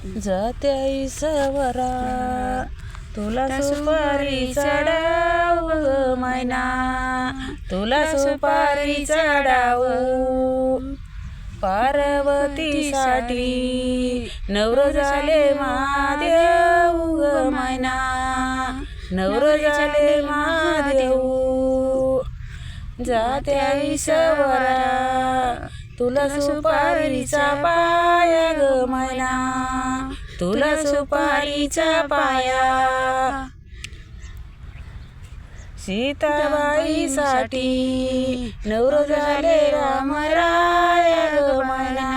जात्या ईसवरा तुला सुपारी चढाव ग मैना, तुला सुपारी चढाव. पार्वतीसाठी नवर झाले महादेव ग मैना, नवर झाले महादेव. जात्या ईसवरा तुला सुपारीचा पाया ग मैना, तुला सुपारीचा पाया. सीताबाईसाठी नवर झाले रामराया ग मैना,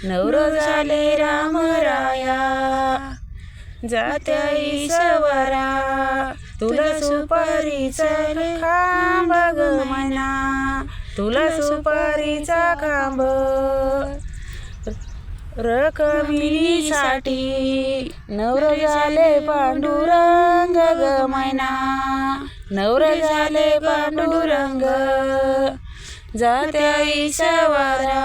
नवर झाले रामराया. जात्या ईसवरा तुला सुपारीचा खांब ग मैना, तुला सुपारीचा खांब. रखमिनीसाठी नवर झाले पांडुरंग ग मैना, नवर झाले पांडुरंग. जात्या ईसवरा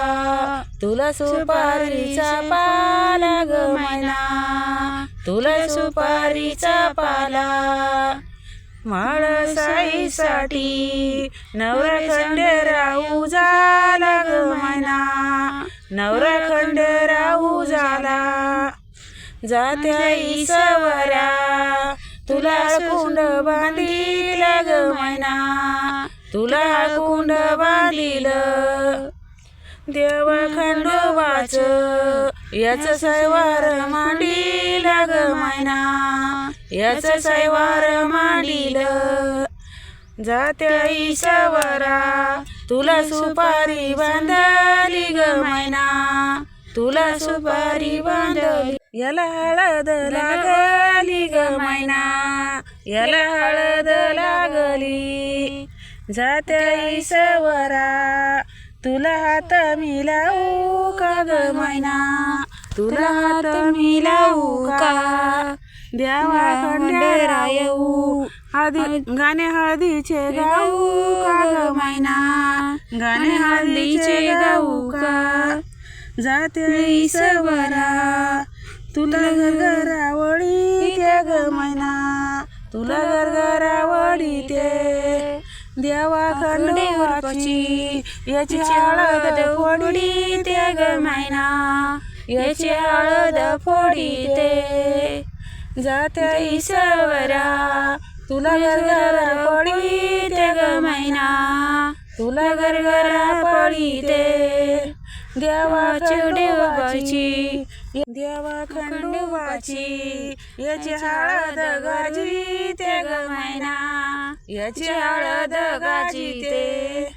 तुला सुपारीचा पाला ग मैना, तुला सुपारीचा पाला. म्हाळसाईसाठी नवरा खंडेराव झाला ग मैना, नवरा खंडेराव झाला. जात्या ईसवरा तुला कुंड बांधील ग मैना, तुला कुंड बांधील. देवा खंडोबाच याच सैवार मांडील ग मैना, याच सैवार मांडील. जात्या ईसवरा तुला सुपारी बांधली ग मैना, तुला सुपारी बांधली. याला हळद लागली ग मैना, याला हळद लागली. जात्या ईसवरा तुला हात मिलावू का ग मैना, तुला हात मिलावू का. द्यावा खंडेराव येऊ हळदी गाणे हळदीचे गाऊ का ग मैना, गाणे हळदीचे गाऊ का. जात्या ईसवरा तुला घरघरावडी ते ग मैना, तुला घरघरावडी. देवा खंडोबाची याची हळद फोडी ते ग मैना, याची हळद फोडी ते. जात्या ईसवरा तुला घरघरा पडी ते ग मैना, तुला घरघरा पडी ते. देवा खंडोबाची देवा खंडोबाची याची हळद गाजी ते ग मैना, याची हळद गाजी ते.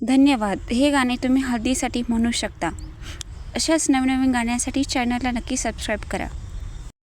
धन्यवाद. हे गाणे तुम्ही हळदीसाठी म्हणू शकता. अशाच नवनवीन गाण्यासाठी चॅनलला नक्की सबस्क्राईब करा.